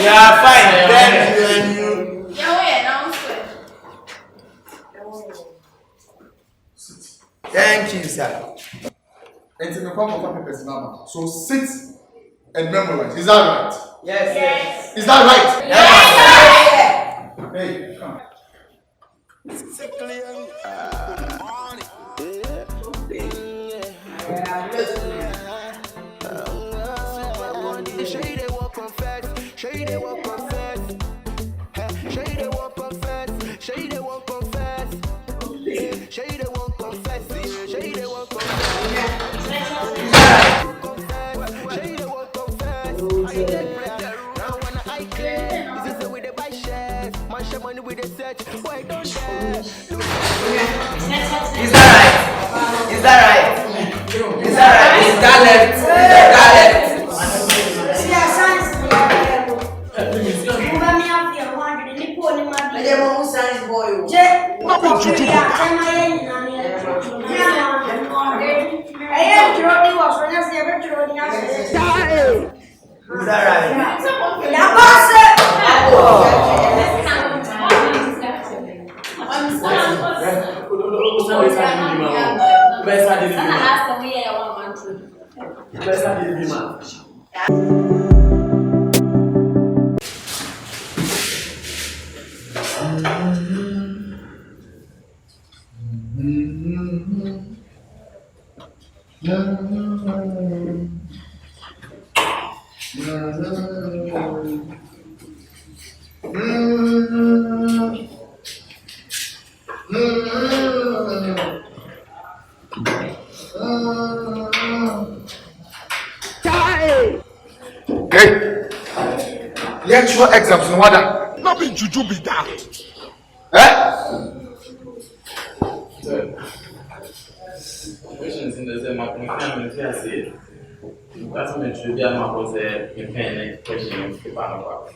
Yeah, fine. Thank you, sir. So sit and memorize. Is that right? Yes. Is that right? Yes. Hey, come. Is that right? Is that right? Is that right? Is that left? Is that left? Is that right? Okay. Let your exams in order. Not be juju be that. Questions in the same family, that's meant to be a map was a pen question of the Panama.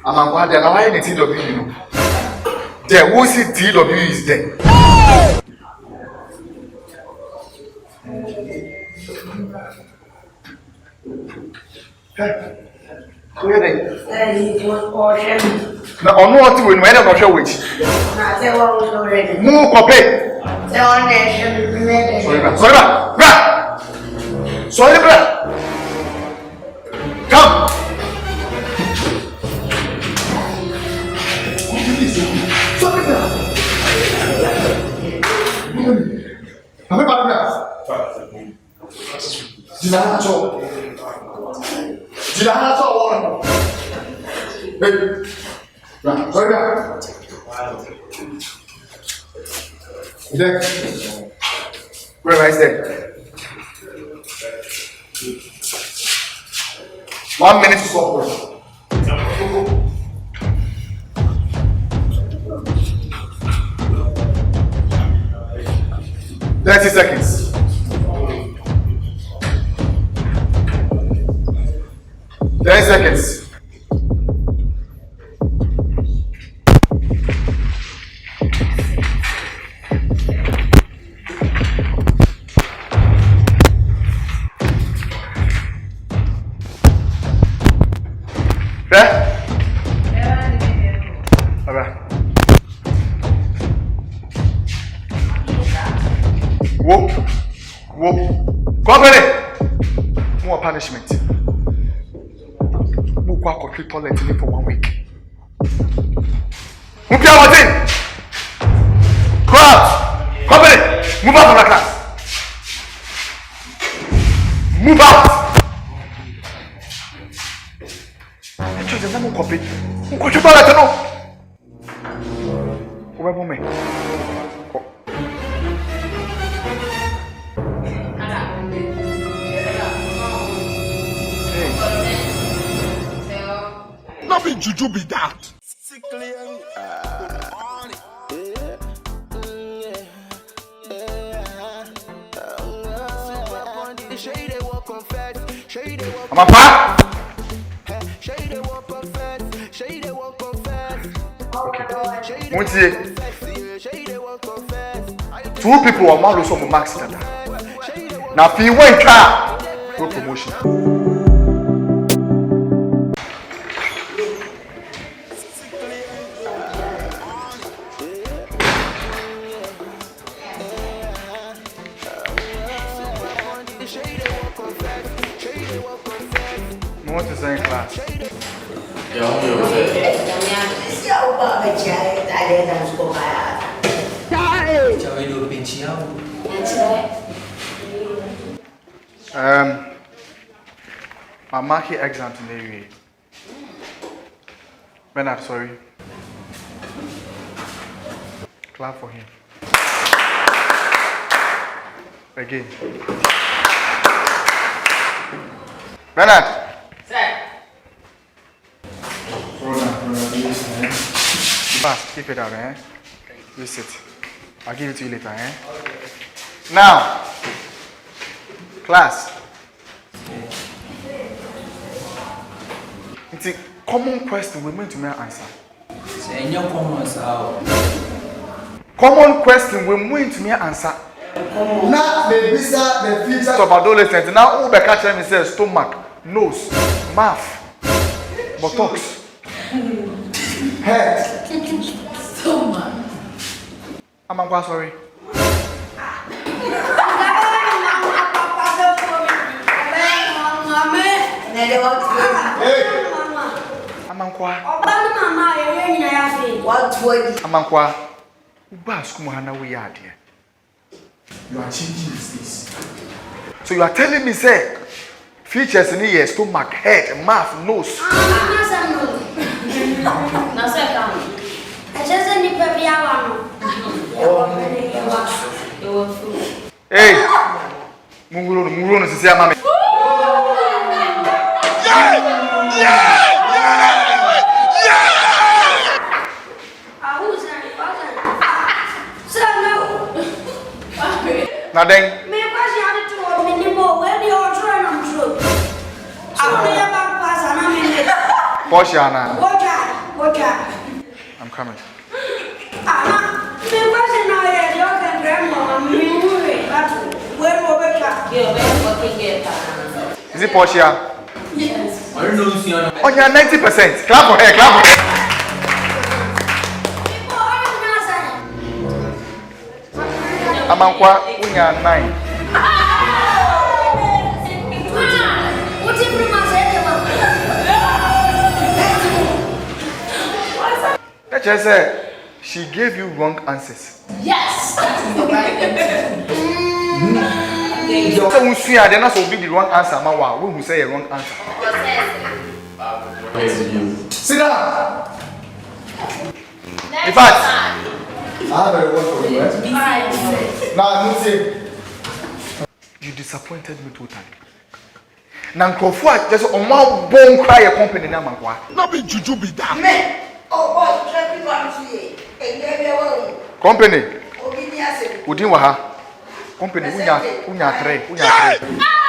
AMANKWAH, they are lying in TWI. The who see TWI is there. Where they? Now, on what we made a show which? Move copy. Sorry, bro. Come. Where is that? 1 minute to stop. 30 seconds. 10 seconds. More punishment. Move back or toilet for 1 week. Move your thing. Go out. Come in. Move out from the class. Move out. na mo copy. Ko chuba la tano. Ko ba me? Ko. Not be juju be that. Amapa. Okay. Muntie. Two people are more some max data. Now if you went car, no promotion. You want to stay in class? My marking exam today. Bernard, sorry. Clap for him. Again. Bernard. Sir. Fast, keep it up, eh? You sit. I'll give it to you later, eh? Now, class. It's a common question we're going to answer. Common question we're going to answer. Now the visa, the future of adolescents. Now, who catch them says stomach, nose, mouth, buttocks, head. Stomach. Amankwa, sorry. Amankwa. Amankwa. Uba school hana we are there. You are changing the space. So you are telling me, say, features in here, stomach, head, mouth, nose. Hey, Mungulo, Sisia Mame. Now then, Portiana, I'm coming. Is it Portia? Yes. Oh, yeah, 90%. Clap for her, clap for her. Amankwa, we are 9. Let's just say she gave you wrong answers. Yes. That is the right answer. So we see her, then also be the wrong answer. Mawa, we will say a wrong answer. Sit down. In fact, I have a word for you, right? Now, Muntie. you disappointed me totally. Nankofua just on my bone cry a company na Amankwa. Not be juju be that. Company. Udin wa ha. Company unya 3.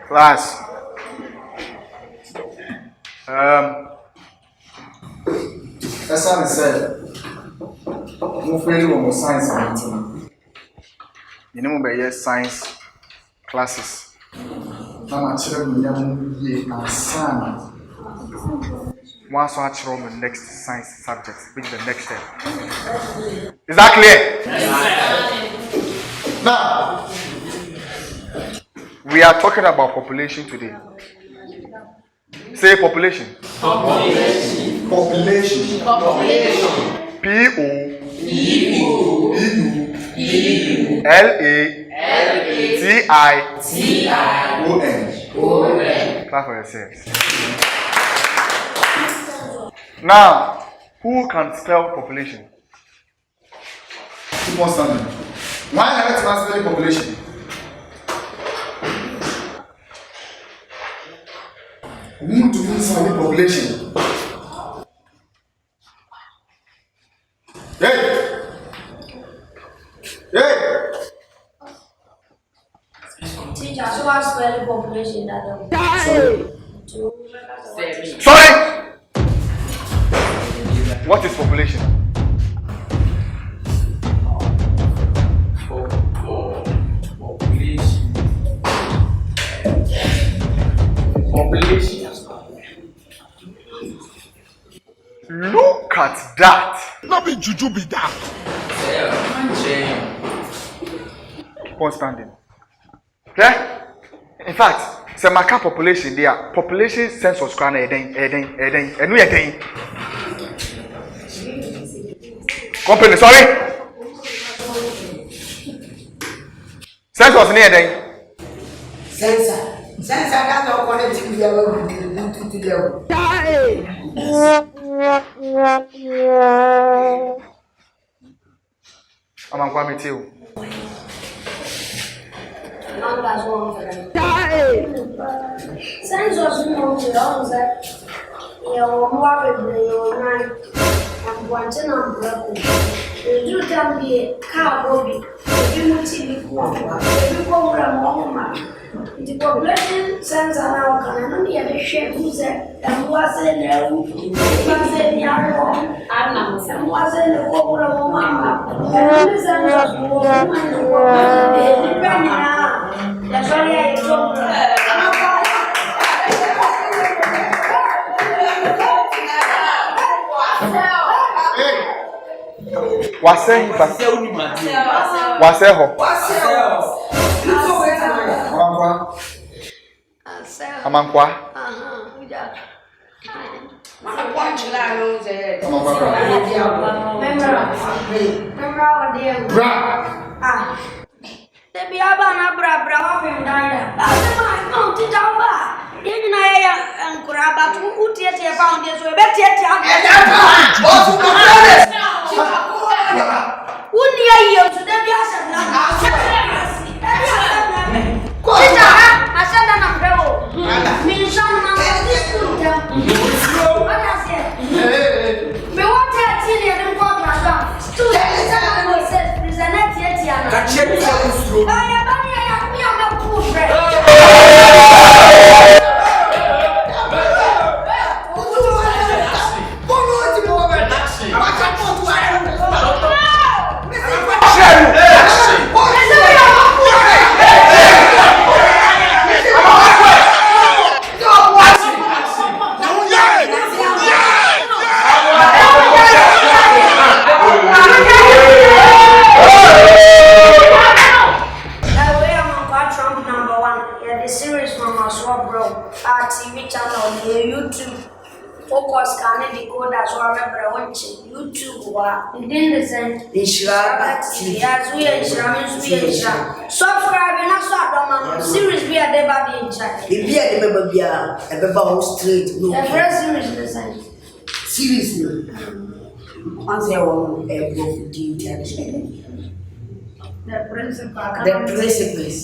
Class. That's what I said. Move really on the science and You know about science classes. I'm actually young son. Once I throw the next science subject, which is the next step. Is that clear? Now, we are talking about population today. Say population. population. P-O-L-A-T-I-O-N. Clap for yourselves. Now, who can spell population? Keep on standing. Why have to spell population? Who to spell the population? Hey! Hey! Teacher, so I spell the population that Sorry! What is population? Population. Look at that. Not be juju be that. Keep on standing. Okay? In fact, some maka population there. Population census crown and we are company, sorry. Census near then. Sensor that's not connected to the Amankwa me too. that's one for them. Sense was known to those that you are and wanting on broken. You can be a cowboy, you will see before you go around. The population sends an outcome and only a share who said, and was in there, was in the other and was in the over of Mama. And the sense of woman, that's all I told her. Wase ho. Amankwa. TV channel, YouTube. Focus can decode as well as watching YouTube. Within the same. Subscribe and also series be a debate in chat. If you never be a straight, no. The first series the same. Seriously. Once I want a book details. The principal. The principles.